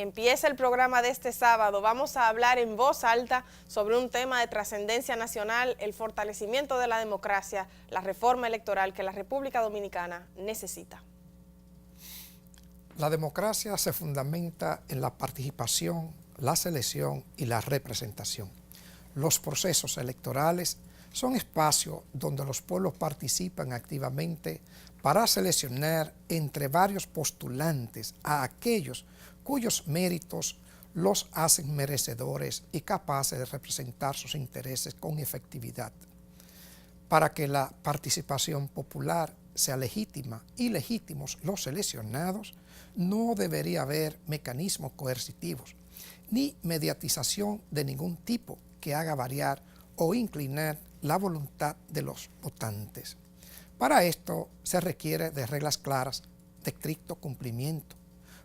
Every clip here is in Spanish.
Empieza el programa de este sábado. Vamos a hablar en voz alta sobre un tema de trascendencia nacional, el fortalecimiento de la democracia, la reforma electoral que la República Dominicana necesita. La democracia se fundamenta en la participación, la selección y la representación. Los procesos electorales son espacios donde los pueblos participan activamente para seleccionar entre varios postulantes a aquellos cuyos méritos los hacen merecedores y capaces de representar sus intereses con efectividad. Para que la participación popular sea legítima y legítimos los seleccionados, no debería haber mecanismos coercitivos ni mediatización de ningún tipo que haga variar o inclinar la voluntad de los votantes. Para esto se requiere de reglas claras, de estricto cumplimiento,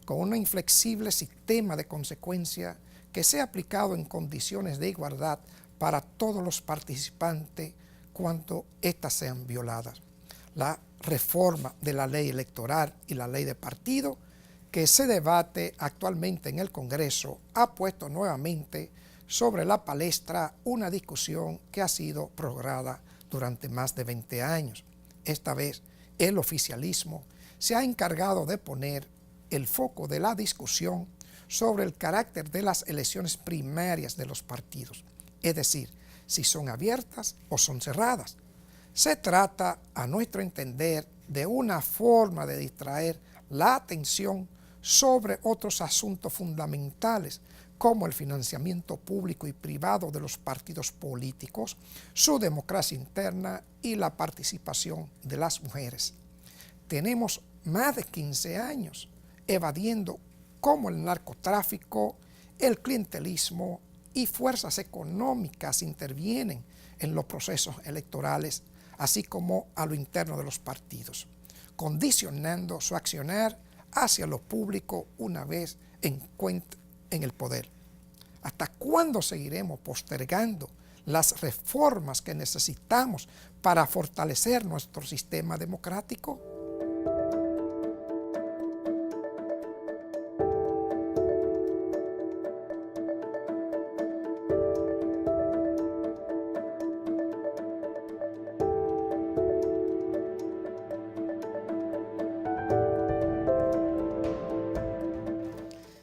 con un inflexible sistema de consecuencia que sea aplicado en condiciones de igualdad para todos los participantes cuando éstas sean violadas. La reforma de la ley electoral y la ley de partido que se debate actualmente en el Congreso ha puesto nuevamente sobre la palestra una discusión que ha sido prorrogada durante más de 20 años. Esta vez el oficialismo se ha encargado de poner el foco de la discusión sobre el carácter de las elecciones primarias de los partidos, es decir, si son abiertas o son cerradas. Se trata, a nuestro entender, de una forma de distraer la atención sobre otros asuntos fundamentales como el financiamiento público y privado de los partidos políticos, su democracia interna y la participación de las mujeres. Tenemos más de 15 años evadiendo cómo el narcotráfico, el clientelismo y fuerzas económicas intervienen en los procesos electorales, así como a lo interno de los partidos, condicionando su accionar hacia lo público una vez en el poder. ¿Hasta cuándo seguiremos postergando las reformas que necesitamos para fortalecer nuestro sistema democrático?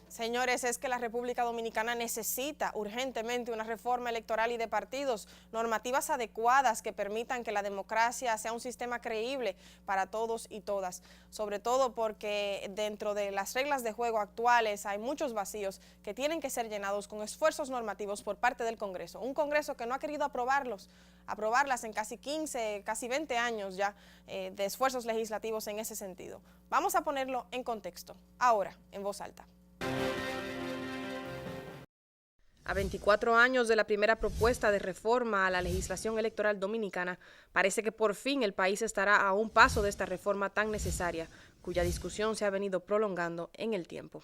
Señores, es que la República Dominicana necesita urgentemente una reforma electoral y de partidos, normativas adecuadas que permitan que la democracia sea un sistema creíble para todos y todas, sobre todo porque dentro de las reglas de juego actuales hay muchos vacíos que tienen que ser llenados con esfuerzos normativos por parte del Congreso, un Congreso que no ha querido aprobarlas en casi 15, casi 20 años ya de esfuerzos legislativos en ese sentido. Vamos a ponerlo en contexto, ahora, en voz alta. A 24 años de la primera propuesta de reforma a la legislación electoral dominicana, parece que por fin el país estará a un paso de esta reforma tan necesaria, cuya discusión se ha venido prolongando en el tiempo.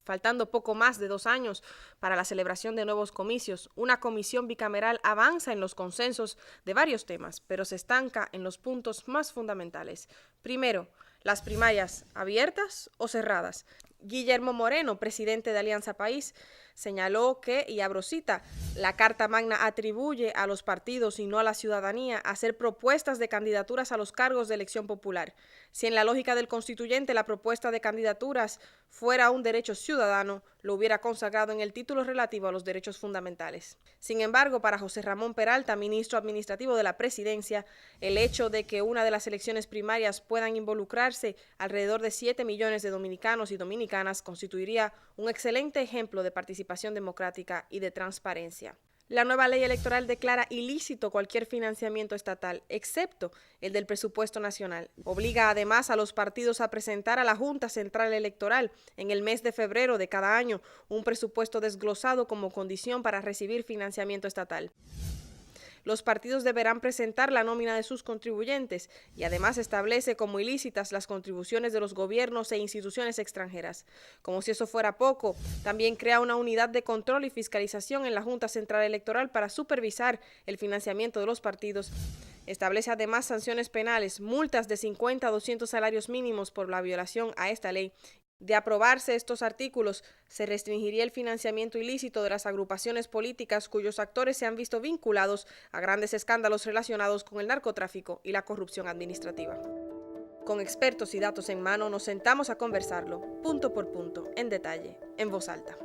Faltando poco más de 2 años para la celebración de nuevos comicios, una comisión bicameral avanza en los consensos de varios temas, pero se estanca en los puntos más fundamentales. Primero, las primarias, ¿abiertas o cerradas? Guillermo Moreno, presidente de Alianza País, señaló que, y abro cita, la Carta Magna atribuye a los partidos y no a la ciudadanía hacer propuestas de candidaturas a los cargos de elección popular. Si en la lógica del constituyente la propuesta de candidaturas fuera un derecho ciudadano, lo hubiera consagrado en el título relativo a los derechos fundamentales. Sin embargo, para José Ramón Peralta, ministro administrativo de la Presidencia, el hecho de que una de las elecciones primarias puedan involucrarse alrededor de 7 millones de dominicanos y dominicanas constituiría un excelente ejemplo de participación democrática y de transparencia. La nueva ley electoral declara ilícito cualquier financiamiento estatal, excepto el del presupuesto nacional. Obliga además a los partidos a presentar a la Junta Central Electoral en el mes de febrero de cada año un presupuesto desglosado como condición para recibir financiamiento estatal. Los partidos deberán presentar la nómina de sus contribuyentes y además establece como ilícitas las contribuciones de los gobiernos e instituciones extranjeras. Como si eso fuera poco, también crea una unidad de control y fiscalización en la Junta Central Electoral para supervisar el financiamiento de los partidos. Establece además sanciones penales, multas de 50 a 200 salarios mínimos por la violación a esta ley De aprobarse estos artículos, se restringiría el financiamiento ilícito de las agrupaciones políticas cuyos actores se han visto vinculados a grandes escándalos relacionados con el narcotráfico y la corrupción administrativa. Con expertos y datos en mano, nos sentamos a conversarlo, punto por punto, en detalle, en voz alta.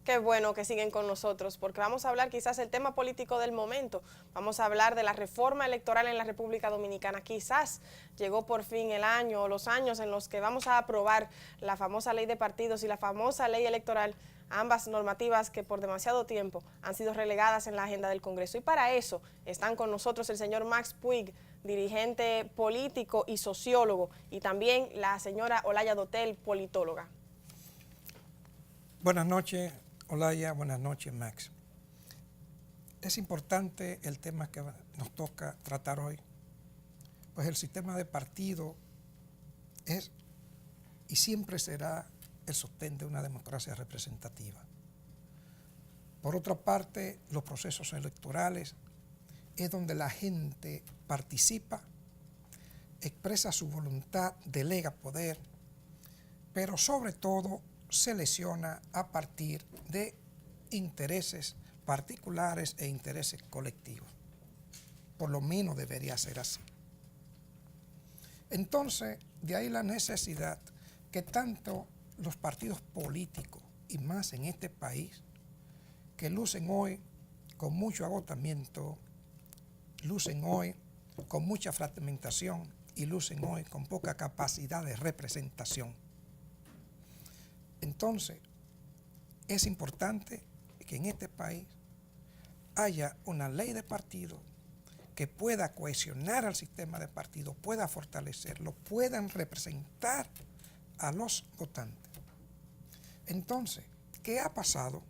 Qué bueno que siguen con nosotros, porque vamos a hablar quizás el tema político del momento. Vamos a hablar de la reforma electoral en la República Dominicana. Quizás llegó por fin el año o los años en los que vamos a aprobar la famosa ley de partidos y la famosa ley electoral, ambas normativas que por demasiado tiempo han sido relegadas en la agenda del Congreso. Y para eso están con nosotros el señor Max Puig, dirigente político y sociólogo, y también la señora Olaya Dotel, politóloga. Buenas noches, Olaya, buenas noches, Max. Es importante el tema que nos toca tratar hoy, pues el sistema de partido es y siempre será el sostén de una democracia representativa. Por otra parte, los procesos electorales es donde la gente participa, expresa su voluntad, delega poder, pero sobre todo selecciona a partir de intereses particulares e intereses colectivos. Por lo menos debería ser así. Entonces, de ahí la necesidad que tanto los partidos políticos, y más en este país, que lucen hoy con mucho agotamiento, lucen hoy con mucha fragmentación y lucen hoy con poca capacidad de representación. Entonces, es importante que en este país haya una ley de partidos que pueda cohesionar al sistema de partidos, pueda fortalecerlo, puedan representar a los votantes. Entonces, ¿qué ha pasado?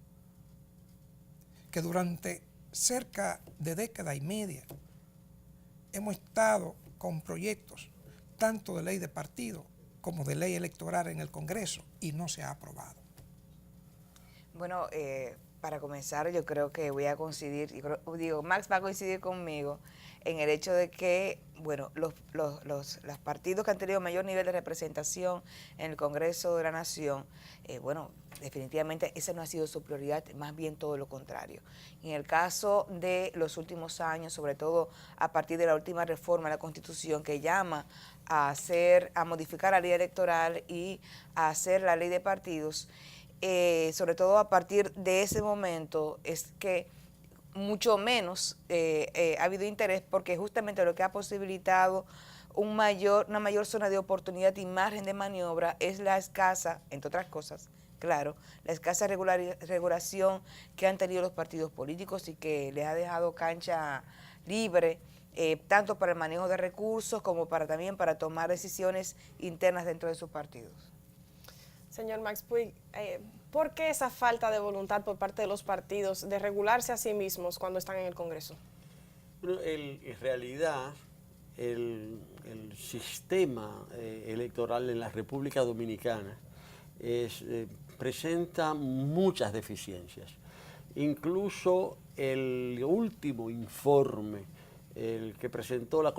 Que durante cerca de década y media hemos estado con proyectos tanto de ley de partidos como de ley electoral en el Congreso y no se ha aprobado. Bueno, para comenzar yo creo que voy a coincidir, Max va a coincidir conmigo en el hecho de que, bueno, los partidos que han tenido mayor nivel de representación en el Congreso de la Nación, bueno, definitivamente esa no ha sido su prioridad, más bien todo lo contrario. En el caso de los últimos años, sobre todo a partir de la última reforma de la Constitución que llama a modificar la ley electoral y a hacer la ley de partidos, sobre todo a partir de ese momento es que mucho menos ha habido interés, porque justamente lo que ha posibilitado una mayor zona de oportunidad y margen de maniobra es la escasa, entre otras cosas, claro, la escasa regulación que han tenido los partidos políticos y que les ha dejado cancha libre, tanto para el manejo de recursos como también para tomar decisiones internas dentro de sus partidos. Señor Max Puig, ¿por qué esa falta de voluntad por parte de los partidos de regularse a sí mismos cuando están en el Congreso? Bueno, en realidad el sistema electoral en la República Dominicana presenta muchas deficiencias. Incluso el último informe, el que presentó la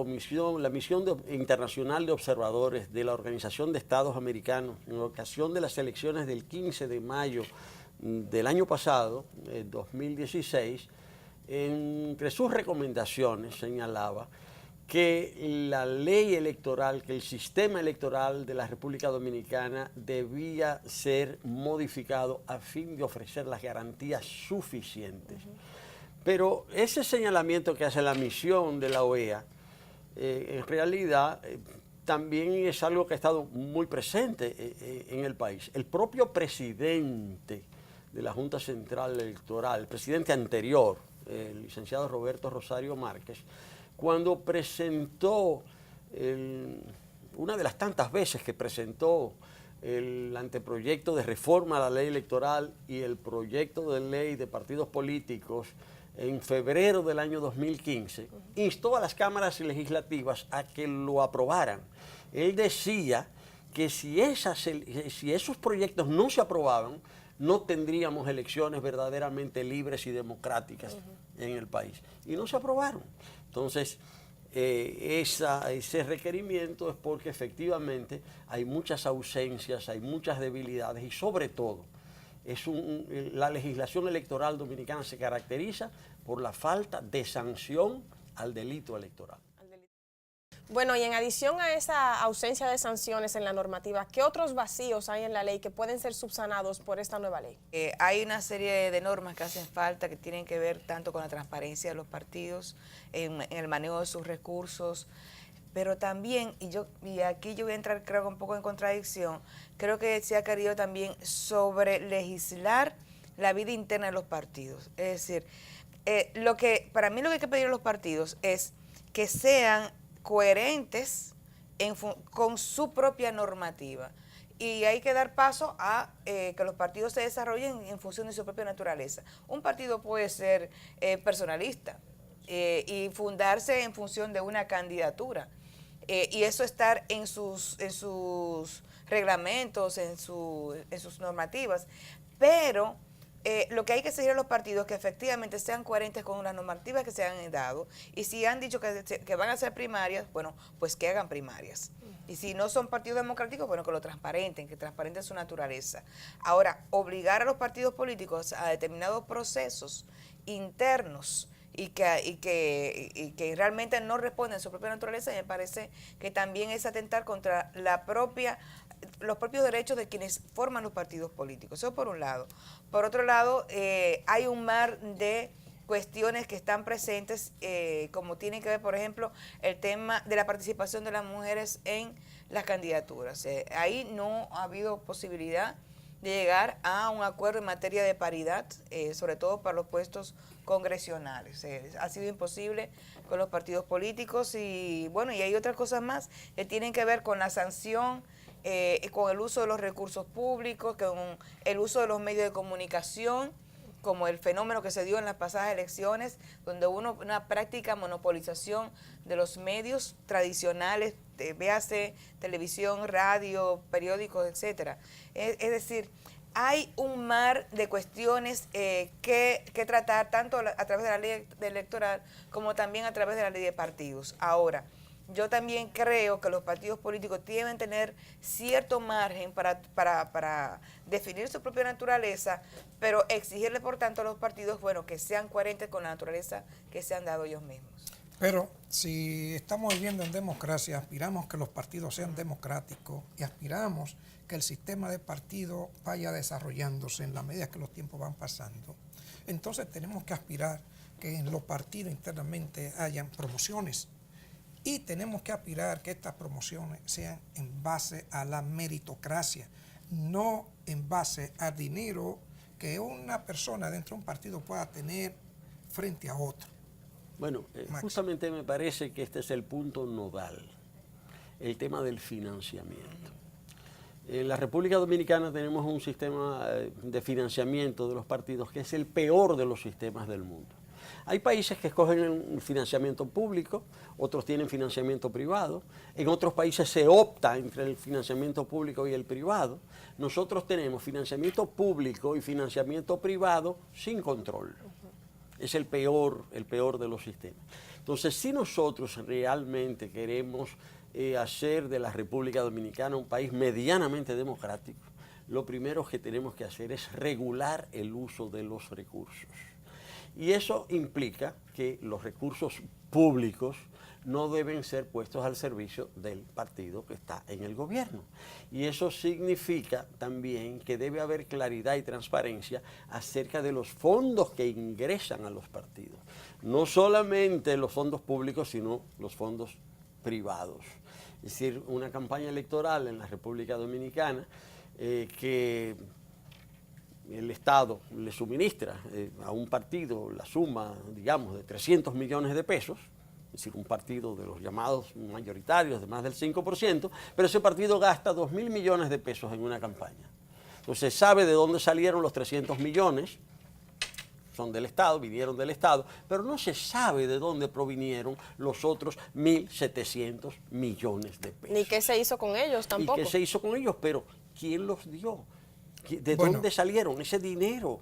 Misión Internacional de Observadores de la Organización de Estados Americanos en ocasión de las elecciones del 15 de mayo del año pasado, 2016, entre sus recomendaciones señalaba que la ley electoral, que el sistema electoral de la República Dominicana debía ser modificado a fin de ofrecer las garantías suficientes. Pero ese señalamiento que hace la misión de la OEA, en realidad también es algo que ha estado muy presente en el país. El propio presidente de la Junta Central Electoral, el presidente anterior, el licenciado Roberto Rosario Márquez, cuando presentó, una de las tantas veces que presentó el anteproyecto de reforma a la ley electoral y el proyecto de ley de partidos políticos en febrero del año 2015, instó a las cámaras legislativas a que lo aprobaran. Él decía que si esos proyectos no se aprobaban, no tendríamos elecciones verdaderamente libres y democráticas en el país. Y no se aprobaron. Entonces, ese requerimiento es porque efectivamente hay muchas ausencias, hay muchas debilidades y sobre todo, la legislación electoral dominicana se caracteriza por la falta de sanción al delito electoral. Bueno, y en adición a esa ausencia de sanciones en la normativa, ¿qué otros vacíos hay en la ley que pueden ser subsanados por esta nueva ley? Hay una serie de normas que hacen falta, que tienen que ver tanto con la transparencia de los partidos, en el manejo de sus recursos, pero también, y aquí yo voy a entrar creo un poco en contradicción, creo que se ha querido también sobre legislar la vida interna de los partidos. Es decir, para mí lo que hay que pedir a los partidos es que sean coherentes con su propia normativa. Y hay que dar paso a que los partidos se desarrollen en función de su propia naturaleza. Un partido puede ser personalista y fundarse en función de una candidatura. Y eso estar en sus reglamentos, en sus normativas. Pero lo que hay que exigir a los partidos es que efectivamente sean coherentes con las normativas que se han dado, y si han dicho que van a hacer primarias, bueno, pues que hagan primarias. Y si no son partidos democráticos, bueno, que lo transparenten, que transparenten su naturaleza. Ahora, obligar a los partidos políticos a determinados procesos internos y que realmente no responden a su propia naturaleza, me parece que también es atentar contra los propios derechos de quienes forman los partidos políticos. Eso por un lado. Por otro lado, hay un mar de cuestiones que están presentes, como tiene que ver, por ejemplo, el tema de la participación de las mujeres en las candidaturas. Ahí no ha habido posibilidad de llegar a un acuerdo en materia de paridad, sobre todo para los puestos congresionales. Ha sido imposible con los partidos políticos y bueno, y hay otras cosas más que tienen que ver con la sanción, con el uso de los recursos públicos, con el uso de los medios de comunicación, como el fenómeno que se dio en las pasadas elecciones, donde hubo una práctica monopolización de los medios tradicionales, véase televisión, radio, periódicos, etcétera. Es decir, hay un mar de cuestiones que tratar, tanto a través de la ley electoral como también a través de la ley de partidos. Ahora, yo también creo que los partidos políticos deben tener cierto margen para definir su propia naturaleza, pero exigirle, por tanto, a los partidos, bueno, que sean coherentes con la naturaleza que se han dado ellos mismos. Pero si estamos viviendo en democracia, aspiramos que los partidos sean democráticos y aspiramos que el sistema de partidos vaya desarrollándose en la medida que los tiempos van pasando, entonces tenemos que aspirar que en los partidos internamente hayan promociones. Y tenemos que aspirar que estas promociones sean en base a la meritocracia, no en base al dinero que una persona dentro de un partido pueda tener frente a otro. Bueno, justamente me parece que este es el punto nodal, el tema del financiamiento. En la República Dominicana tenemos un sistema de financiamiento de los partidos que es el peor de los sistemas del mundo. Hay países que escogen el financiamiento público, otros tienen financiamiento privado, en otros países se opta entre el financiamiento público y el privado. Nosotros tenemos financiamiento público y financiamiento privado sin control. Es el peor de los sistemas. Entonces, si nosotros realmente queremos hacer de la República Dominicana un país medianamente democrático, lo primero que tenemos que hacer es regular el uso de los recursos. Y eso implica que los recursos públicos no deben ser puestos al servicio del partido que está en el gobierno. Y eso significa también que debe haber claridad y transparencia acerca de los fondos que ingresan a los partidos. No solamente los fondos públicos, sino los fondos privados. Es decir, una campaña electoral en la República Dominicana que el Estado le suministra a un partido la suma, digamos, de 300 millones de pesos, es decir, un partido de los llamados mayoritarios de más del 5%, pero ese partido gasta 2.000 millones de pesos en una campaña. Entonces sabe de dónde salieron los 300 millones son del Estado, vinieron del Estado, pero no se sabe de dónde provinieron los otros 1.700 millones de pesos. Ni qué se hizo con ellos tampoco. ¿Y qué se hizo con ellos? Pero ¿quién los dio? ¿De Bueno, dónde salieron ese dinero?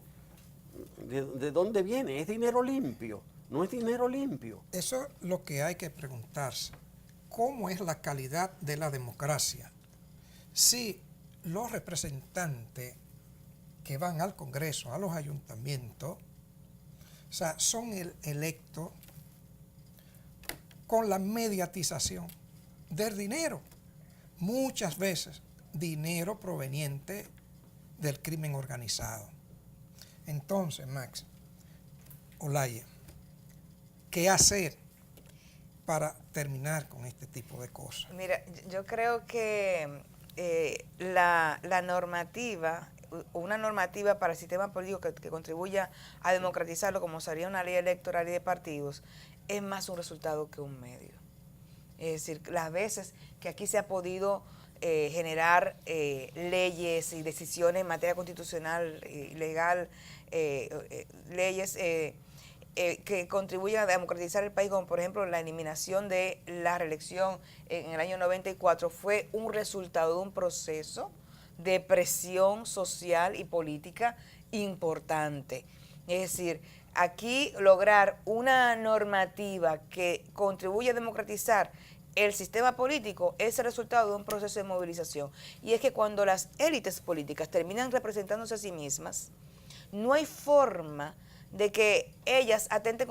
¿De dónde viene? ¿Es dinero limpio? ¿No es dinero limpio? eso es lo que hay que preguntarse. ¿Cómo es la calidad de la democracia? Si los representantes que van al Congreso, a los ayuntamientos, o sea, son electos con la mediatización del dinero. Muchas veces dinero proveniente del crimen organizado. Entonces, Max, Olaya, ¿qué hacer para terminar con este tipo de cosas? Mira, yo creo que la normativa, una normativa para el sistema político que contribuya a democratizarlo, como sería una ley electoral y de partidos, es más un resultado que un medio. Es decir, las veces que aquí se ha podido generar leyes y decisiones en materia constitucional y legal, leyes que contribuyen a democratizar el país, como por ejemplo la eliminación de la reelección en el año 94, fue un resultado de un proceso de presión social y política importante. Es decir, aquí lograr una normativa que contribuya a democratizar el sistema político es el resultado de un proceso de movilización. Y es que cuando las élites políticas terminan representándose a sí mismas, no hay forma de que ellas atenten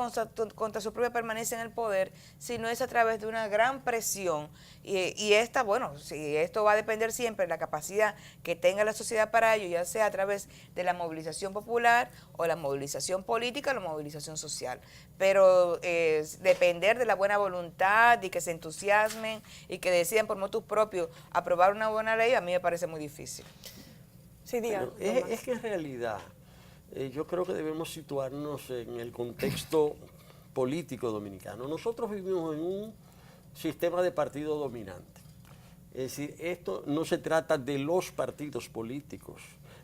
contra su propia permanencia en el poder, sino es a través de una gran presión. Y esta, bueno, si esto va a depender siempre de la capacidad que tenga la sociedad para ello, ya sea a través de la movilización popular o la movilización política o la movilización social. Pero depender de la buena voluntad y que se entusiasmen y que decidan por motus propios aprobar una buena ley, a mí me parece muy difícil. Sí, diga. Es que en realidad yo creo que debemos situarnos en el contexto político dominicano. Nosotros vivimos en un sistema de partido dominante. Es decir, esto no se trata de los partidos políticos,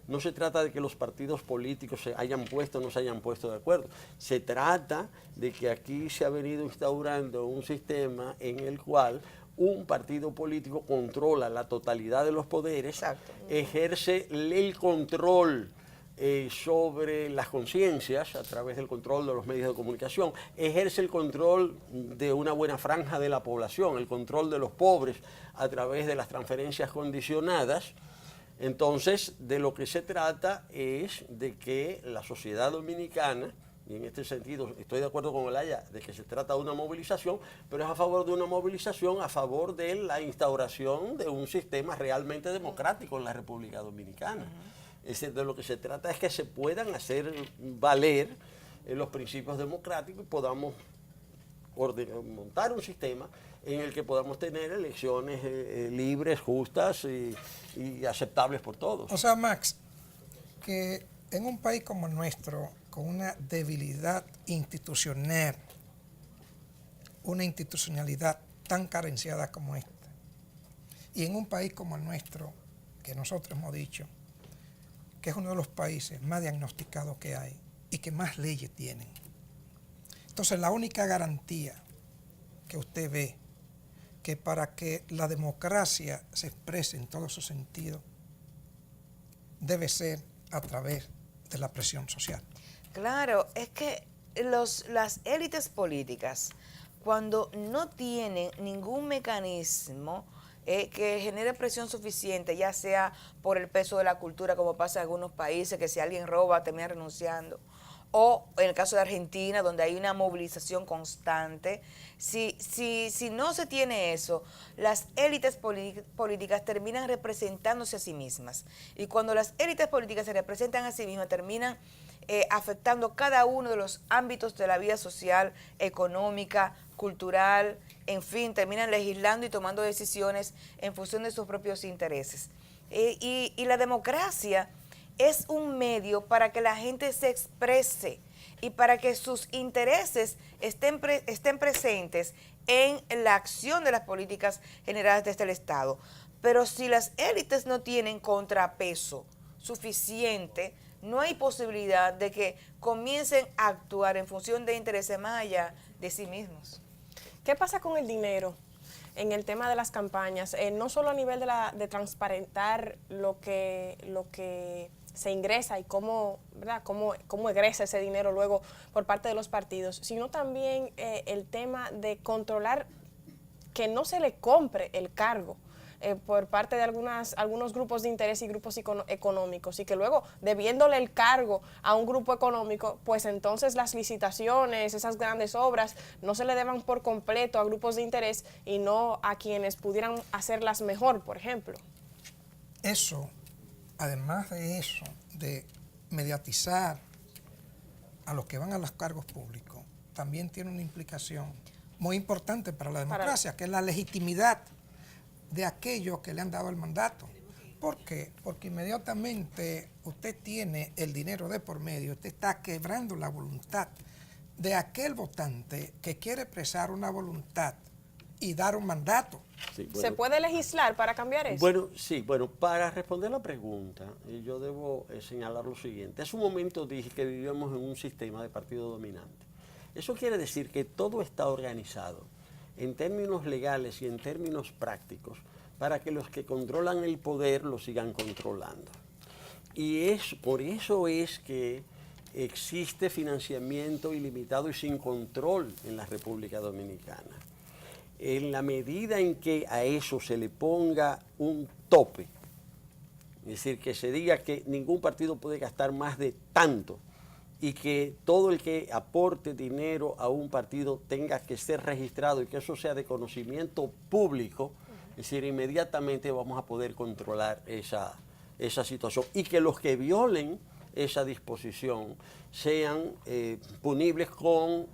no se trata de que los partidos políticos se hayan puesto o no se hayan puesto de acuerdo. Se trata de que aquí se ha venido instaurando un sistema en el cual un partido político controla la totalidad de los poderes, Exacto. ejerce el control sobre las conciencias a través del control de los medios de comunicación, ejerce el control de una buena franja de la población, el control de los pobres a través de las transferencias condicionadas. Entonces, de lo que se trata es de que la sociedad dominicana, y en este sentido estoy de acuerdo con Olaya, de que se trata de una movilización, pero es a favor de una movilización a favor de la instauración de un sistema realmente democrático en la República Dominicana. Es decir, de lo que se trata es que se puedan hacer valer los principios democráticos y podamos montar un sistema en el que podamos tener elecciones libres, justas y aceptables por todos. O sea, Max, que en un país como el nuestro, con una debilidad institucional, una institucionalidad tan carenciada como esta, y en un país como el nuestro, que nosotros hemos dicho, que es uno de los países más diagnosticados que hay y que más leyes tienen. Entonces, la única garantía que usted ve que para que la democracia se exprese en todos sus sentidos debe ser a través de la presión social. Claro, es que las élites políticas, cuando no tienen ningún mecanismo que genere presión suficiente, ya sea por el peso de la cultura, como pasa en algunos países, que si alguien roba termina renunciando, o en el caso de Argentina, donde hay una movilización constante. Si no se tiene eso, las élites políticas terminan representándose a sí mismas. Y cuando las élites políticas se representan a sí mismas, terminan afectando cada uno de los ámbitos de la vida social, económica, cultural, en fin, terminan legislando y tomando decisiones en función de sus propios intereses. Y la democracia es un medio para que la gente se exprese y para que sus intereses estén presentes en la acción de las políticas generadas desde el Estado. Pero si las élites no tienen contrapeso suficiente, no hay posibilidad de que comiencen a actuar en función de intereses más allá de sí mismos. ¿Qué pasa con el dinero en el tema de las campañas? No solo a nivel de transparentar lo que se ingresa y cómo, ¿verdad? Cómo egresa ese dinero luego por parte de los partidos, sino también el tema de controlar que no se le compre el cargo por parte de algunos grupos de interés y grupos económicos, y que luego, debiéndole el cargo a un grupo económico, pues entonces las licitaciones, esas grandes obras, no se le deban por completo a grupos de interés y no a quienes pudieran hacerlas mejor, por ejemplo. Eso, además de eso, de mediatizar a los que van a los cargos públicos, también tiene una implicación muy importante para la democracia, que es la legitimidad de aquellos que le han dado el mandato. ¿Por qué? Porque inmediatamente usted tiene el dinero de por medio, usted está quebrando la voluntad de aquel votante que quiere expresar una voluntad y dar un mandato. Sí, bueno. ¿Se puede legislar para cambiar eso? Bueno, sí, bueno, para responder la pregunta, yo debo señalar lo siguiente. Hace un momento dije que vivíamos en un sistema de partido dominante. Eso quiere decir que todo está organizado en términos legales y en términos prácticos para que los que controlan el poder lo sigan controlando. Y por eso es que existe financiamiento ilimitado y sin control en la República Dominicana. En la medida en que a eso se le ponga un tope, es decir, que se diga que ningún partido puede gastar más de tanto, y que todo el que aporte dinero a un partido tenga que ser registrado y que eso sea de conocimiento público, es decir, inmediatamente vamos a poder controlar esa situación, y que los que violen esa disposición sean punibles con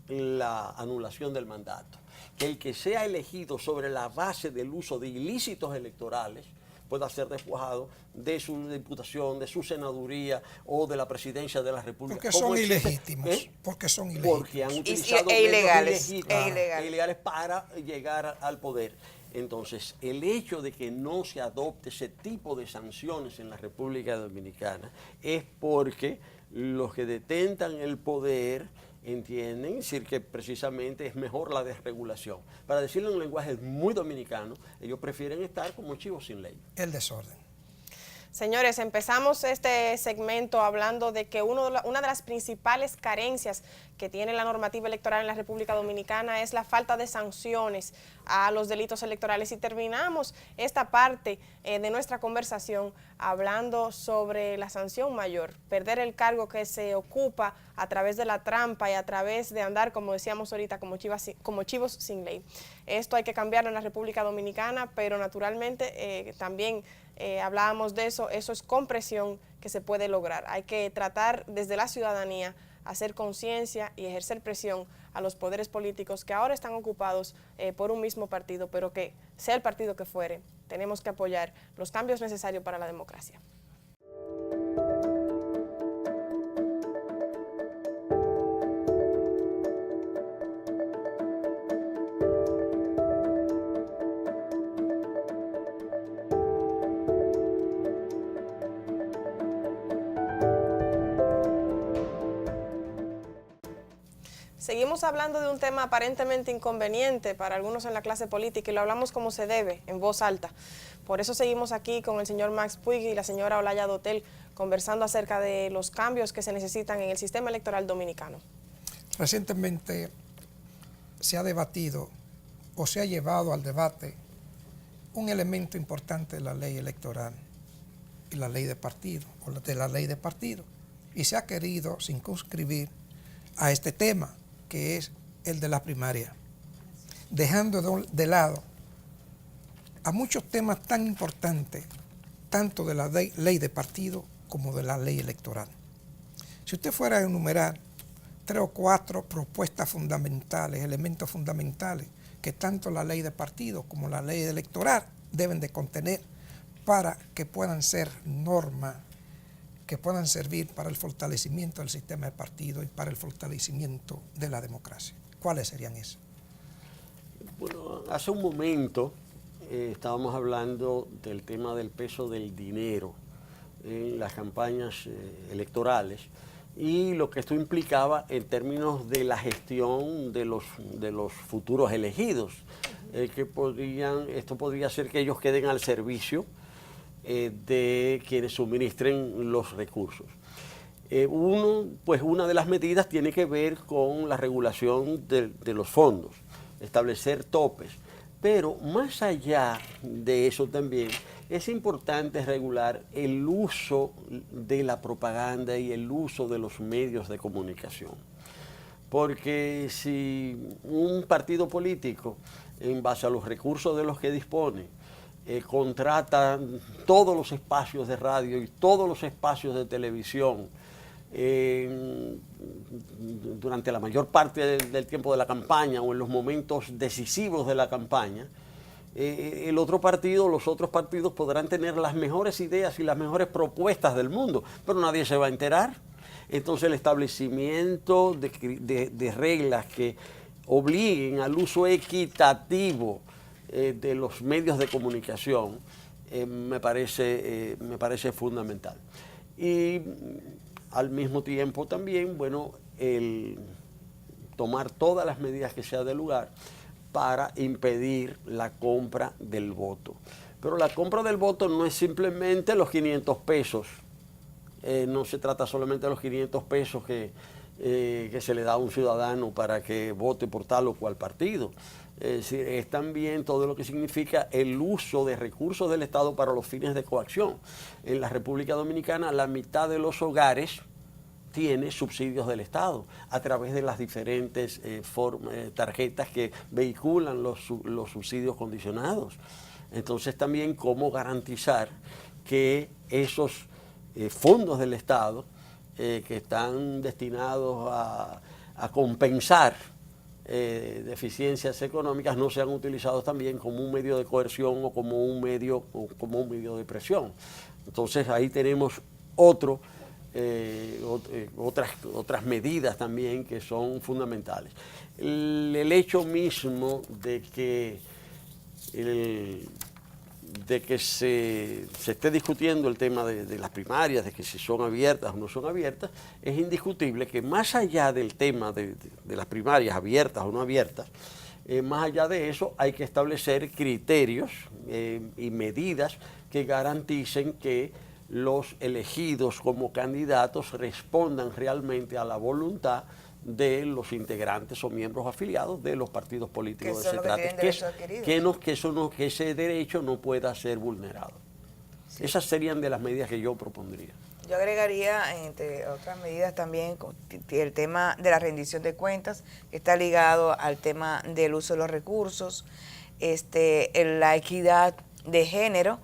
la anulación del mandato. Que el que sea elegido sobre la base del uso de ilícitos electorales pueda ser despojado de su diputación, de su senaduría o de la presidencia de la República. Porque son ilegítimos. Porque son ilegítimos. Porque han utilizado ilegales, ilegales para llegar al poder. Entonces, el hecho de que no se adopte ese tipo de sanciones en la República Dominicana es porque los que detentan el poder entienden, es decir, que precisamente es mejor la desregulación. Para decirlo en un lenguaje muy dominicano, ellos prefieren estar como chivos sin ley. El desorden. Señores, empezamos este segmento hablando de que una de las principales carencias que tiene la normativa electoral en la República Dominicana es la falta de sanciones a los delitos electorales, y terminamos esta parte de nuestra conversación hablando sobre la sanción mayor, perder el cargo que se ocupa a través de la trampa y a través de andar, como decíamos ahorita, como chivos sin ley. Esto hay que cambiarlo en la República Dominicana, pero naturalmente también hablábamos de eso es con presión que se puede lograr. Hay que tratar desde la ciudadanía, hacer conciencia y ejercer presión a los poderes políticos que ahora están ocupados por un mismo partido, pero que sea el partido que fuere, tenemos que apoyar los cambios necesarios para la democracia. Seguimos hablando de un tema aparentemente inconveniente para algunos en la clase política, y lo hablamos como se debe, en voz alta. Por eso seguimos aquí con el señor Max Puig y la señora Olaya Dotel conversando acerca de los cambios que se necesitan en el sistema electoral dominicano. Recientemente se ha debatido o se ha llevado al debate un elemento importante de la ley electoral y la ley de partido, o de la ley de partido, y se ha querido circunscribir a este tema, que es el de la primaria, dejando de lado a muchos temas tan importantes, tanto de la ley de partido como de la ley electoral. Si usted fuera a enumerar 3 o 4 propuestas fundamentales, elementos fundamentales, que tanto la ley de partido como la ley electoral deben de contener para que puedan ser normas que puedan servir para el fortalecimiento del sistema de partido y para el fortalecimiento de la democracia. ¿Cuáles serían esas? Bueno, hace un momento estábamos hablando del tema del peso del dinero en las campañas electorales y lo que esto implicaba en términos de la gestión de los futuros elegidos, esto podría ser que ellos queden al servicio de quienes suministren los recursos. Una de las medidas tiene que ver con la regulación de los fondos, establecer topes, pero más allá de eso también es importante regular el uso de la propaganda y el uso de los medios de comunicación. Porque si un partido político, en base a los recursos de los que dispone, contrata todos los espacios de radio y todos los espacios de televisión durante la mayor parte del tiempo de la campaña o en los momentos decisivos de la campaña, los otros partidos podrán tener las mejores ideas y las mejores propuestas del mundo, pero nadie se va a enterar. Entonces el establecimiento de reglas que obliguen al uso equitativo de los medios de comunicación me parece fundamental. Y al mismo tiempo también, el tomar todas las medidas que sea de lugar para impedir la compra del voto. Pero la compra del voto no es simplemente los 500 pesos. No se trata solamente de los 500 pesos que se le da a un ciudadano para que vote por tal o cual partido. Es también todo lo que significa el uso de recursos del Estado para los fines de coacción. En la República Dominicana, la mitad de los hogares tiene subsidios del Estado a través de las diferentes tarjetas que vehiculan los subsidios condicionados. Entonces también cómo garantizar que esos fondos del Estado que están destinados a compensar deficiencias económicas no sean utilizados también como un medio de coerción o como un medio de presión. Entonces ahí tenemos otras medidas también que son fundamentales. El hecho mismo de que se esté discutiendo el tema de las primarias, de que si son abiertas o no son abiertas, es indiscutible que más allá del tema de las primarias abiertas o no abiertas, más allá de eso hay que establecer criterios y medidas que garanticen que los elegidos como candidatos respondan realmente a la voluntad de los integrantes o miembros afiliados de los partidos políticos de ese trato, que ese derecho no pueda ser vulnerado. Sí. Esas serían de las medidas que yo propondría. Yo agregaría, entre otras medidas también, el tema de la rendición de cuentas, que está ligado al tema del uso de los recursos, la equidad de género,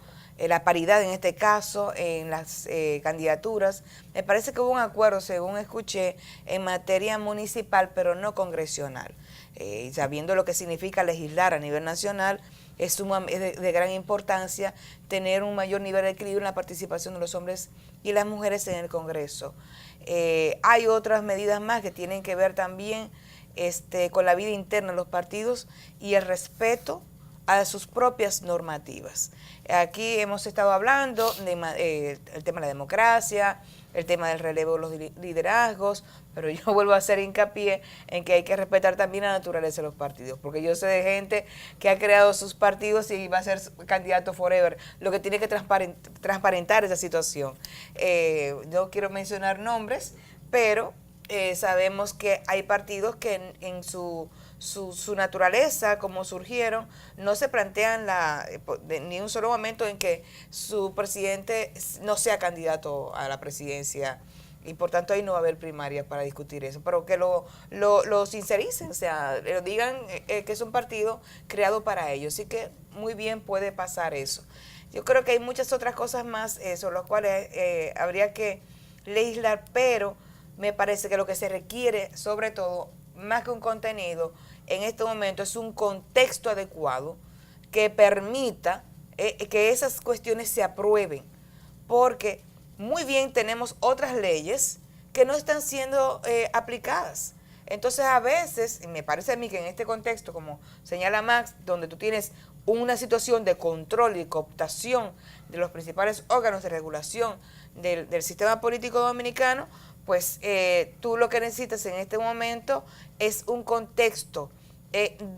la paridad en este caso en las candidaturas. Me parece que hubo un acuerdo, según escuché, en materia municipal, pero no congresional. Sabiendo lo que significa legislar a nivel nacional, es de gran importancia tener un mayor nivel de equilibrio en la participación de los hombres y las mujeres en el Congreso. Hay otras medidas más que tienen que ver también con la vida interna de los partidos y el respeto a sus propias normativas. Aquí hemos estado hablando del tema de la democracia, el tema del relevo de los liderazgos, pero yo vuelvo a hacer hincapié en que hay que respetar también la naturaleza de los partidos, porque yo sé de gente que ha creado sus partidos y va a ser candidato forever, lo que tiene que transparentar esa situación. No quiero mencionar nombres, pero sabemos que hay partidos que en su naturaleza, como surgieron, no se plantean ni un solo momento en que su presidente no sea candidato a la presidencia, y por tanto ahí no va a haber primarias para discutir eso, pero que lo sincericen, o sea, digan que es un partido creado para ellos, así que muy bien puede pasar eso. Yo creo que hay muchas otras cosas más sobre las cuales habría que legislar, pero me parece que lo que se requiere, sobre todo, más que un contenido, en este momento es un contexto adecuado que permita que esas cuestiones se aprueben, porque muy bien tenemos otras leyes que no están siendo aplicadas. Entonces a veces, y me parece a mí que en este contexto, como señala Max, donde tú tienes una situación de control y cooptación de los principales órganos de regulación del sistema político dominicano, pues tú lo que necesitas en este momento es un contexto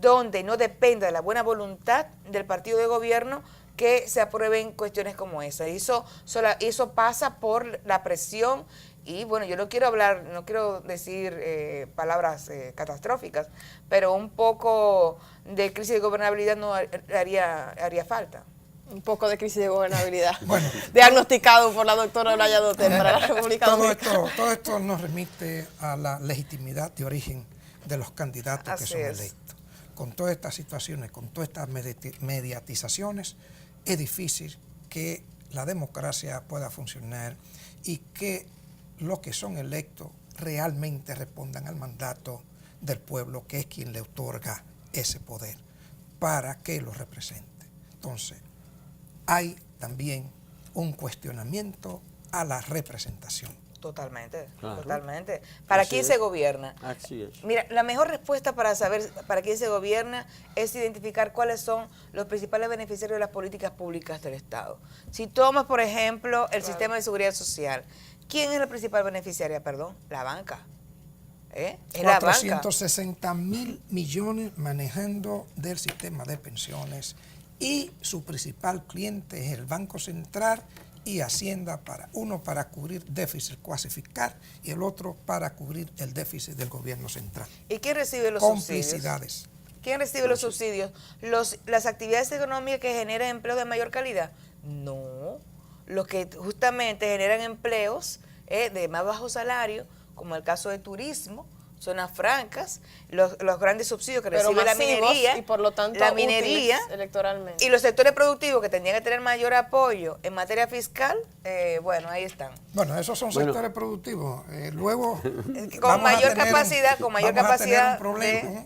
donde no dependa de la buena voluntad del partido de gobierno que se aprueben cuestiones como esa. Y eso pasa por la presión. Y bueno, yo no quiero decir palabras catastróficas, pero un poco de crisis de gobernabilidad no haría falta. Un poco de crisis de gobernabilidad. Bueno, diagnosticado por la doctora Olaya Doter para la República Dominicana. Todo esto nos remite a la legitimidad de origen de los candidatos que son electos. Con todas estas situaciones, con todas estas mediatizaciones, es difícil que la democracia pueda funcionar y que los que son electos realmente respondan al mandato del pueblo, que es quien le otorga ese poder para que lo represente. Entonces, hay también un cuestionamiento a la representación. Totalmente, claro. Totalmente. ¿Para quién se gobierna? Así es. Mira, la mejor respuesta para saber para quién se gobierna es identificar cuáles son los principales beneficiarios de las políticas públicas del Estado. Si tomas, por ejemplo, el sistema de seguridad social, ¿quién es la principal beneficiaria? Perdón, la banca. Es la banca. 460.000 millones manejando del sistema de pensiones y su principal cliente es el Banco Central y Hacienda, uno para cubrir déficit cuasificar y el otro para cubrir el déficit del gobierno central. ¿Y quién recibe los complicidades? Subsidios? ¿Quién recibe los subsidios? ¿Las actividades económicas que generan empleo de mayor calidad? No, los que justamente generan empleos de más bajo salario, como el caso de turismo, zonas francas, los grandes subsidios que recibe la minería, y por lo tanto la minería electoralmente. Y los sectores productivos que tendrían que tener mayor apoyo en materia fiscal, bueno, ahí están. Bueno, esos son sectores productivos. Luego con mayor capacidad,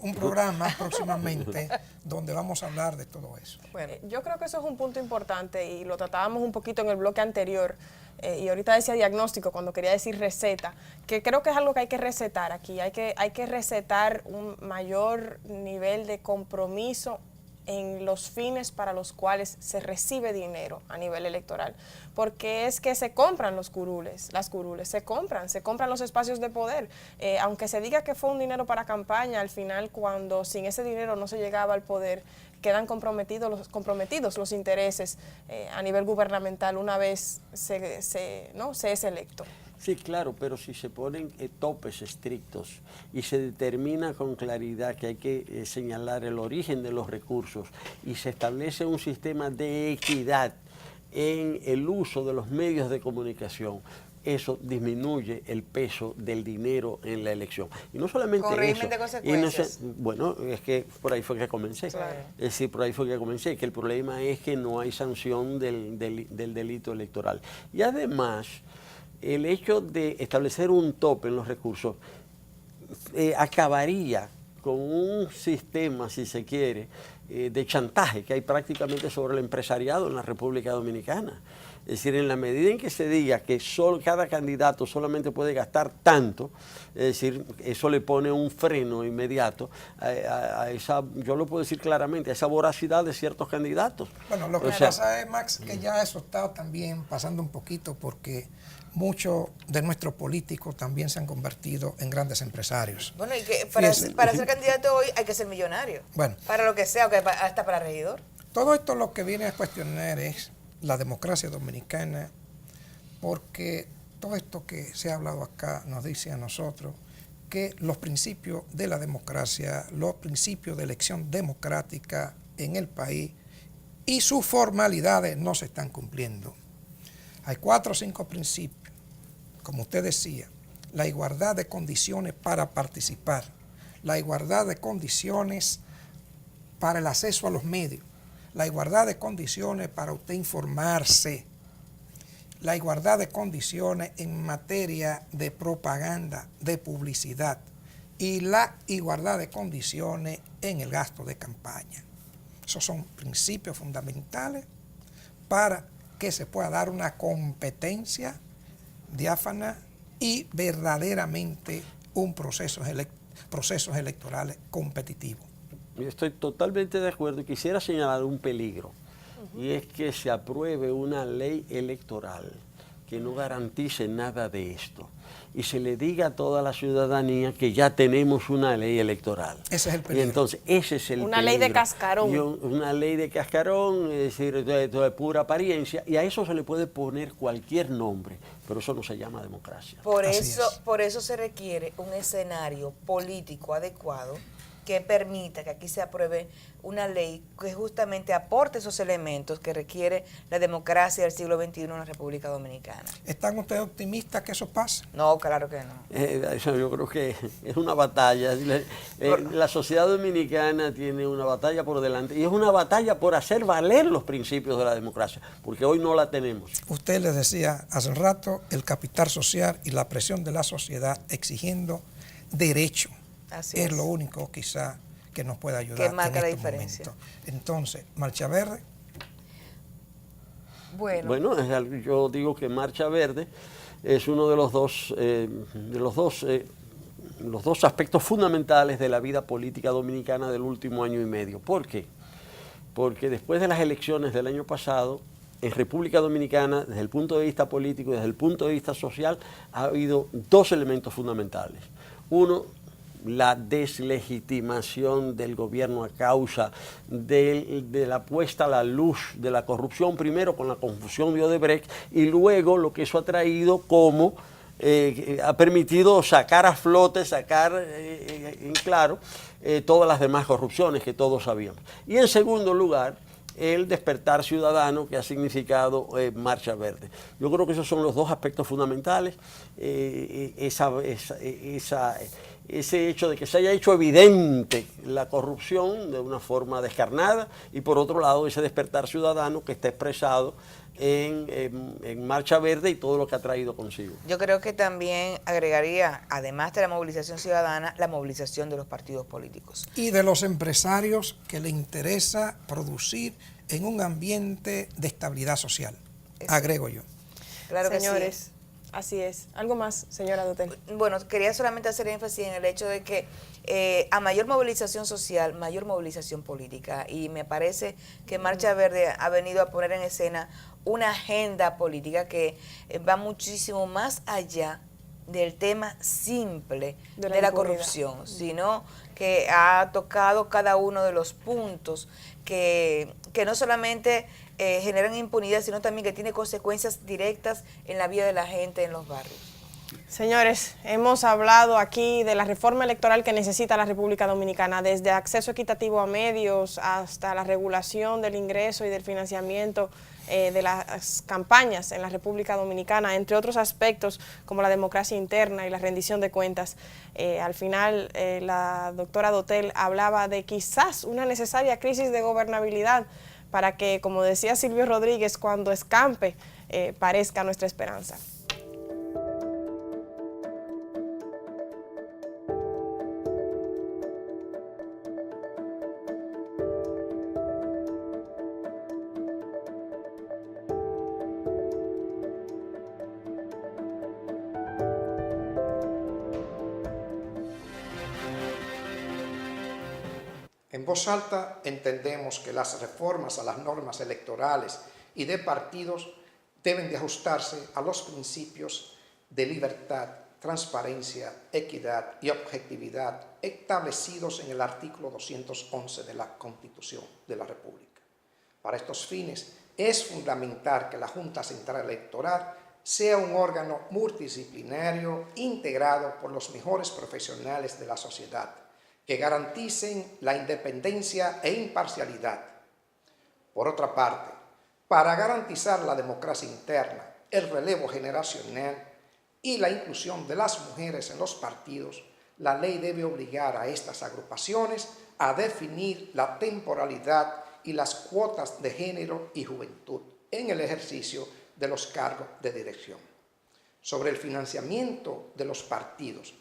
un programa próximamente donde vamos a hablar de todo eso. Bueno, yo creo que eso es un punto importante y lo tratábamos un poquito en el bloque anterior. Y ahorita decía diagnóstico cuando quería decir receta, que creo que es algo que hay que recetar aquí, hay que recetar un mayor nivel de compromiso en los fines para los cuales se recibe dinero a nivel electoral, porque es que se compran las curules, se compran los espacios de poder, aunque se diga que fue un dinero para campaña, al final cuando sin ese dinero no se llegaba al poder, quedan comprometidos los intereses a nivel gubernamental una vez se es electo. Sí, claro, pero si se ponen topes estrictos y se determina con claridad que hay que señalar el origen de los recursos y se establece un sistema de equidad en el uso de los medios de comunicación, eso disminuye el peso del dinero en la elección. Y no solamente con régimen de consecuencias. Bueno, es que por ahí fue que comencé. Claro. Es decir, por ahí fue que comencé, que el problema es que no hay sanción del delito electoral. Y además, el hecho de establecer un tope en los recursos acabaría con un sistema, si se quiere, de chantaje que hay prácticamente sobre el empresariado en la República Dominicana. Es decir, en la medida en que se diga que cada candidato solamente puede gastar tanto, es decir, eso le pone un freno inmediato a esa, yo lo puedo decir claramente, a esa voracidad de ciertos candidatos. Bueno, lo que pasa es, Max, que ya eso está también pasando un poquito porque muchos de nuestros políticos también se han convertido en grandes empresarios. Bueno, y que para ser candidato hoy hay que ser millonario. Bueno. Para lo que sea, hasta para regidor. Todo esto lo que viene a cuestionar es la democracia dominicana, porque todo esto que se ha hablado acá nos dice a nosotros que los principios de la democracia, los principios de elección democrática en el país y sus formalidades no se están cumpliendo. Hay 4 o 5 principios, como usted decía, la igualdad de condiciones para participar, la igualdad de condiciones para el acceso a los medios, la igualdad de condiciones para usted informarse, la igualdad de condiciones en materia de propaganda, de publicidad y la igualdad de condiciones en el gasto de campaña. Esos son principios fundamentales para que se pueda dar una competencia diáfana y verdaderamente un procesos electorales competitivos. Yo estoy totalmente de acuerdo y quisiera señalar un peligro, y es que se apruebe una ley electoral que no garantice nada de esto y se le diga a toda la ciudadanía que ya tenemos una ley electoral. Ese es el Y peligro. entonces, ese es el Una ley de peligro. cascarón. Una ley de cascarón, es decir, de pura apariencia, y a eso se le puede poner cualquier nombre, pero eso no se llama democracia. Por Así eso, es. por eso se requiere un escenario político adecuado que permita que aquí se apruebe una ley que justamente aporte esos elementos que requiere la democracia del siglo XXI en la República Dominicana. ¿Están ustedes optimistas que eso pase? No, claro que no. Eso yo creo que es una batalla. La sociedad dominicana tiene una batalla por delante y es una batalla por hacer valer los principios de la democracia, porque hoy no la tenemos. Usted les decía hace un rato el capital social y la presión de la sociedad exigiendo derecho. Así es es. lo único quizá que nos puede ayudar Que marca en la este diferencia. momento. Entonces, Marcha Verde, Bueno, Yo digo que Marcha Verde es uno de los dos aspectos fundamentales de la vida política dominicana del último año y medio. ¿Por qué? Porque después de las elecciones del año pasado, en República Dominicana, desde el punto de vista político y desde el punto de vista social, ha habido dos elementos fundamentales. Uno, la deslegitimación del gobierno a causa de la puesta a la luz de la corrupción, primero con la confusión de Odebrecht y luego lo que eso ha traído como ha permitido sacar a flote, sacar en claro todas las demás corrupciones que todos sabíamos. Y en segundo lugar, el despertar ciudadano que ha significado Marcha Verde. Yo creo que esos son los dos aspectos fundamentales. Ese hecho de que se haya hecho evidente la corrupción de una forma descarnada y por otro lado ese despertar ciudadano que está expresado en Marcha Verde y todo lo que ha traído consigo. yo creo que también agregaría, además de la movilización ciudadana, la movilización de los partidos políticos. y de los empresarios que les interesa producir en un ambiente de estabilidad social, agrego yo. Claro que sí. Señores, así es. ¿Algo más, señora Dotel? Bueno, quería solamente hacer énfasis en el hecho de que a mayor movilización social, mayor movilización política. Y me parece que Marcha Verde ha venido a poner en escena una agenda política que va muchísimo más allá del tema simple de la impunidad. corrupción, sino que ha tocado cada uno de los puntos que no solamente generan impunidad, sino también que tiene consecuencias directas en la vida de la gente en los barrios. Señores, hemos hablado aquí de la reforma electoral que necesita la República Dominicana, desde acceso equitativo a medios hasta la regulación del ingreso y del financiamiento de las campañas en la República Dominicana, entre otros aspectos como la democracia interna y la rendición de cuentas. Al final, la doctora Dotel hablaba de quizás una necesaria crisis de gobernabilidad para que, como decía Silvio Rodríguez, cuando escampe, parezca nuestra esperanza. En voz alta entendemos que las reformas a las normas electorales y de partidos deben de ajustarse a los principios de libertad, transparencia, equidad y objetividad establecidos en el artículo 211 de la Constitución de la República. Para estos fines es fundamental que la Junta Central Electoral sea un órgano multidisciplinario integrado por los mejores profesionales de la sociedad, que garanticen la independencia e imparcialidad. Por otra parte, para garantizar la democracia interna, el relevo generacional y la inclusión de las mujeres en los partidos, la ley debe obligar a estas agrupaciones a definir la temporalidad y las cuotas de género y juventud en el ejercicio de los cargos de dirección. Sobre el financiamiento de los partidos,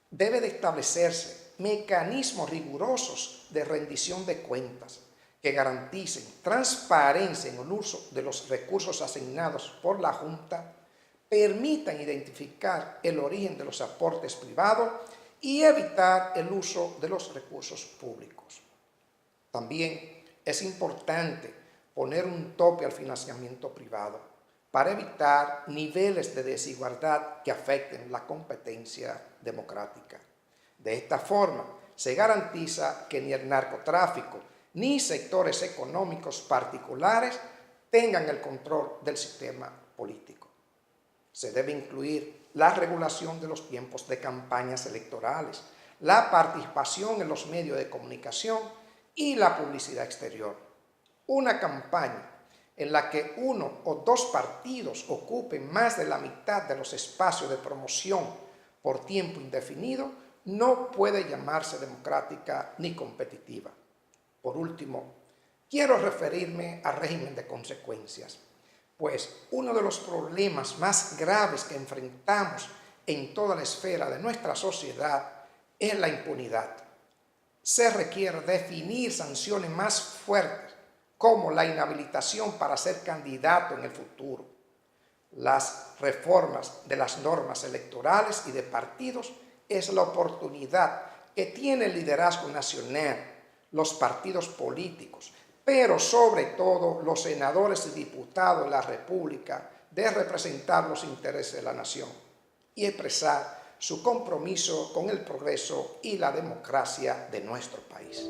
debe de establecerse mecanismos rigurosos de rendición de cuentas que garanticen transparencia en el uso de los recursos asignados por la Junta, permitan identificar el origen de los aportes privados y evitar el uso de los recursos públicos. También es importante poner un tope al financiamiento privado, para evitar niveles de desigualdad que afecten la competencia democrática. De esta forma, se garantiza que ni el narcotráfico ni sectores económicos particulares tengan el control del sistema político. Se debe incluir la regulación de los tiempos de campañas electorales, la participación en los medios de comunicación y la publicidad exterior. Una campaña en la que uno o dos partidos ocupen más de la mitad de los espacios de promoción por tiempo indefinido no puede llamarse democrática ni competitiva. Por último, quiero referirme al régimen de consecuencias, pues uno de los problemas más graves que enfrentamos en toda la esfera de nuestra sociedad es la impunidad. Se requiere definir sanciones más fuertes, como la inhabilitación para ser candidato en el futuro. Las reformas de las normas electorales y de partidos es la oportunidad que tiene el liderazgo nacional, los partidos políticos, pero sobre todo los senadores y diputados de la República, de representar los intereses de la nación y expresar su compromiso con el progreso y la democracia de nuestro país.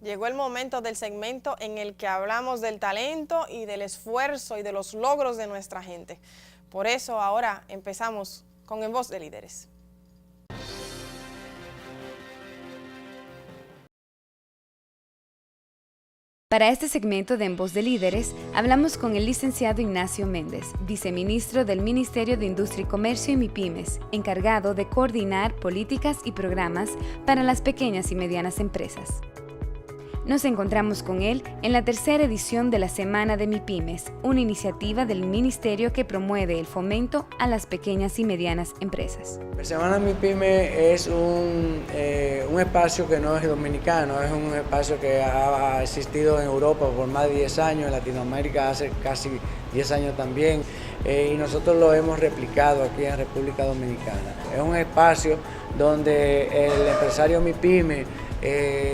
Llegó el momento del segmento en el que hablamos del talento y del esfuerzo y de los logros de nuestra gente. Por eso ahora empezamos con En Voz de Líderes. Para este segmento de En Voz de Líderes, hablamos con el licenciado Ignacio Méndez, viceministro del Ministerio de Industria y Comercio y MIPYMES, encargado de coordinar políticas y programas para las pequeñas y medianas empresas. Nos encontramos con él en la tercera edición de la Semana de MIPYMES, una iniciativa del Ministerio que promueve el fomento a las pequeñas y medianas empresas. La Semana MIPYMES es un espacio que no es dominicano, es un espacio que ha existido en Europa por más de 10 años, en Latinoamérica hace casi 10 años también, y nosotros lo hemos replicado aquí en República Dominicana. Es un espacio donde el empresario MIPYME,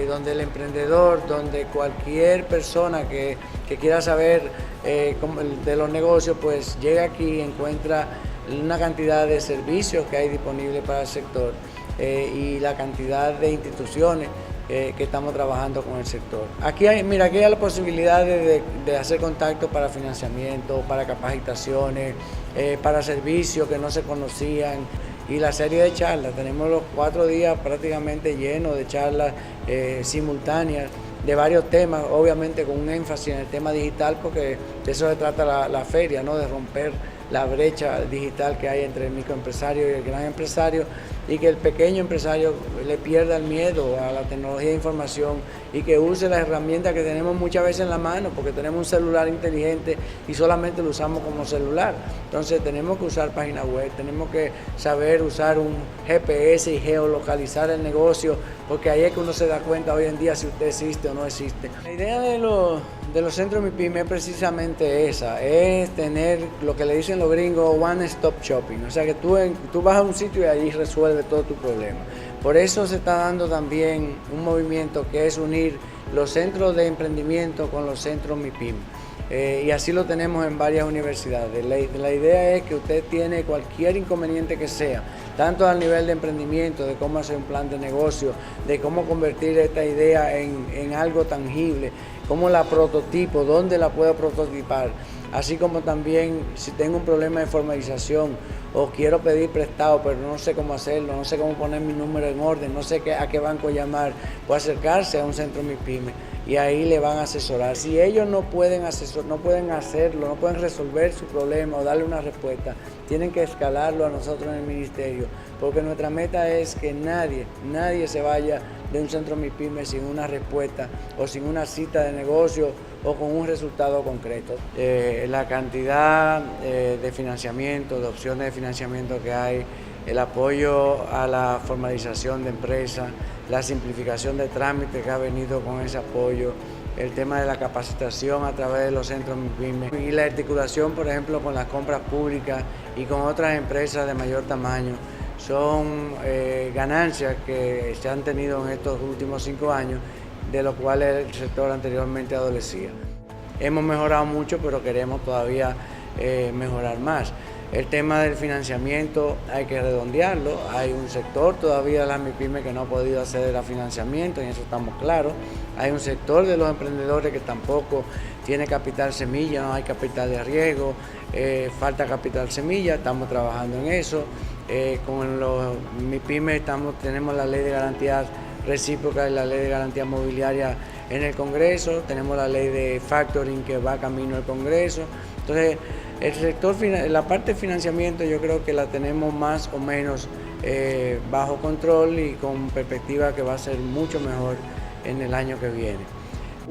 donde el emprendedor, donde cualquier persona que quiera saber de los negocios, pues llega aquí y encuentra una cantidad de servicios que hay disponibles para el sector y la cantidad de instituciones que estamos trabajando con el sector. Aquí hay la posibilidad de hacer contacto para financiamiento, para capacitaciones, para servicios que no se conocían. Y la serie de charlas, tenemos los 4 días prácticamente llenos de charlas simultáneas de varios temas, obviamente con un énfasis en el tema digital, porque de eso se trata la feria, ¿no? De romper la brecha digital que hay entre el microempresario y el gran empresario, y que el pequeño empresario le pierda el miedo a la tecnología de información y que use las herramientas que tenemos muchas veces en la mano, porque tenemos un celular inteligente y solamente lo usamos como celular. Entonces tenemos que usar páginas web, tenemos que saber usar un GPS y geolocalizar el negocio, porque ahí es que uno se da cuenta hoy en día si usted existe o no existe. La idea de los centros MIPYME es precisamente esa, es tener lo que le dicen los gringos one stop shopping, o sea que tú vas a un sitio y allí resuelve todo tu problema. Por eso se está dando también un movimiento que es unir los centros de emprendimiento con los centros MIPYME. Y así lo tenemos en varias universidades. La idea es que usted tiene cualquier inconveniente que sea, tanto al nivel de emprendimiento, de cómo hacer un plan de negocio, de cómo convertir esta idea en algo tangible, cómo la prototipo, dónde la puedo prototipar, así como también si tengo un problema de formalización o quiero pedir prestado, pero no sé cómo hacerlo, no sé cómo poner mi número en orden, no sé a qué banco llamar, puede acercarse a un centro MIPYME y ahí le van a asesorar. Si ellos no pueden hacerlo, no pueden resolver su problema o darle una respuesta, tienen que escalarlo a nosotros en el ministerio, porque nuestra meta es que nadie se vaya de un centro MIPYME sin una respuesta o sin una cita de negocio o con un resultado concreto. La cantidad de financiamiento, de opciones de financiamiento que hay, el apoyo a la formalización de empresas, la simplificación de trámites que ha venido con ese apoyo, el tema de la capacitación a través de los centros MIPYME y la articulación, por ejemplo, con las compras públicas y con otras empresas de mayor tamaño. Son ganancias que se han tenido en estos últimos 5 años, de los cuales el sector anteriormente adolecía. Hemos mejorado mucho, pero queremos todavía mejorar más. El tema del financiamiento hay que redondearlo. Hay un sector todavía de las MIPYME que no ha podido acceder a financiamiento, y en eso estamos claros. Hay un sector de los emprendedores que tampoco tiene capital semilla, no hay capital de riesgo, falta capital semilla, estamos trabajando en eso. Con los MIPYME tenemos la ley de garantías recíprocas y la ley de garantía mobiliaria en el Congreso, tenemos la ley de factoring que va camino al Congreso. Entonces, el sector, la parte de financiamiento yo creo que la tenemos más o menos bajo control y con perspectiva que va a ser mucho mejor en el año que viene.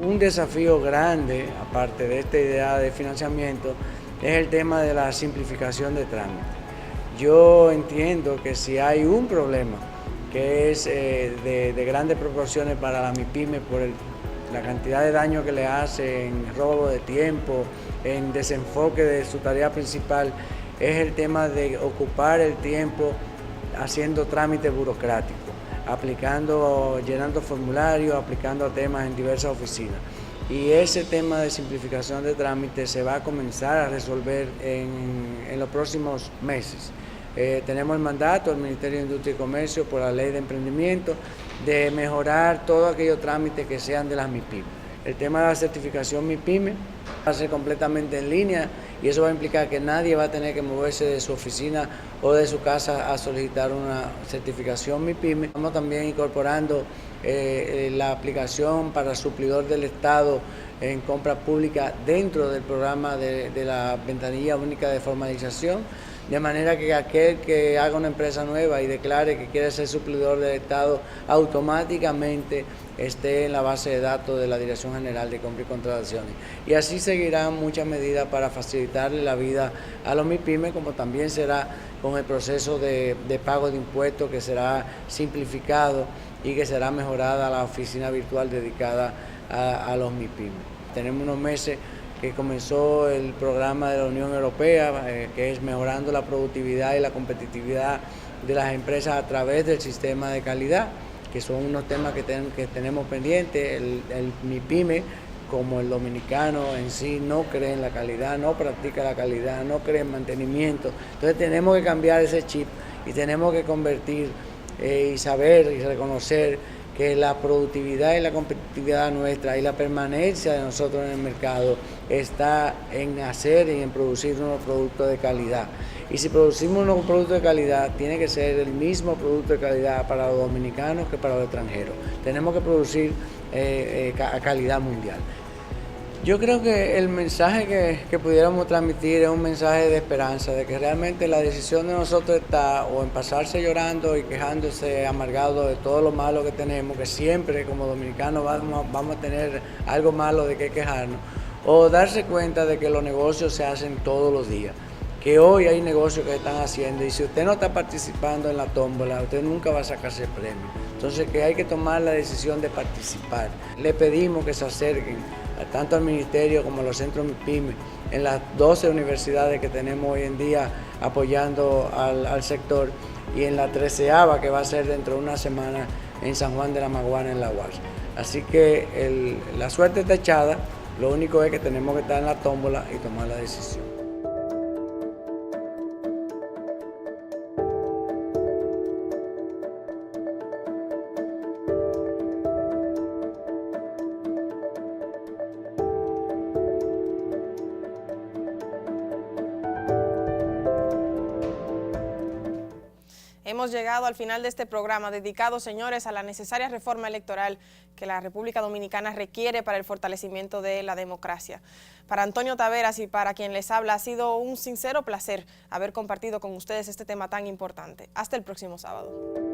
Un desafío grande, aparte de esta idea de financiamiento, es el tema de la simplificación de trámites. Yo entiendo que si hay un problema que es de grandes proporciones para la MIPYME por la cantidad de daño que le hace en robo de tiempo, en desenfoque de su tarea principal, es el tema de ocupar el tiempo haciendo trámites burocráticos, llenando formularios, aplicando temas en diversas oficinas. Y ese tema de simplificación de trámites se va a comenzar a resolver en los próximos meses. Tenemos el mandato del Ministerio de Industria y Comercio por la Ley de Emprendimiento de mejorar todos aquellos trámites que sean de las MIPYME. El tema de la certificación MIPYME va a ser completamente en línea y eso va a implicar que nadie va a tener que moverse de su oficina o de su casa a solicitar una certificación MIPYME. Estamos también incorporando la aplicación para suplidor del Estado en compra pública dentro del programa de la ventanilla única de formalización, de manera que aquel que haga una empresa nueva y declare que quiere ser suplidor del Estado automáticamente esté en la base de datos de la Dirección General de Compra y Contrataciones. Y así seguirán muchas medidas para facilitarle la vida a los MIPYME, como también será con el proceso de pago de impuestos, que será simplificado y que será mejorada la oficina virtual dedicada a los MIPYME. Tenemos unos meses que comenzó el programa de la Unión Europea, que es mejorando la productividad y la competitividad de las empresas a través del sistema de calidad, que son unos temas que tenemos pendientes. El MIPYME, como el dominicano en sí, no cree en la calidad, no practica la calidad, no cree en mantenimiento. Entonces tenemos que cambiar ese chip y tenemos que convertir y saber y reconocer que la productividad y la competitividad nuestra y la permanencia de nosotros en el mercado está en hacer y en producir unos productos de calidad. Y si producimos unos productos de calidad, tiene que ser el mismo producto de calidad para los dominicanos que para los extranjeros. Tenemos que producir a calidad mundial. Yo creo que el mensaje que pudiéramos transmitir es un mensaje de esperanza, de que realmente la decisión de nosotros está o en pasarse llorando y quejándose amargado de todo lo malo que tenemos, que siempre como dominicanos vamos a tener algo malo de qué quejarnos, o darse cuenta de que los negocios se hacen todos los días, que hoy hay negocios que se están haciendo y si usted no está participando en la tómbola, usted nunca va a sacarse el premio. Entonces que hay que tomar la decisión de participar. Le pedimos que se acerquen tanto al Ministerio como a los centros MIPYME en las 12 universidades que tenemos hoy en día apoyando al sector y en la 13ª que va a ser dentro de una semana en San Juan de la Maguana, en la UAS. Así que la suerte está echada, lo único es que tenemos que estar en la tómbola y tomar la decisión. Hemos llegado al final de este programa dedicado, señores, a la necesaria reforma electoral que la República Dominicana requiere para el fortalecimiento de la democracia. Para Antonio Taveras y para quien les habla, ha sido un sincero placer haber compartido con ustedes este tema tan importante. Hasta el próximo sábado.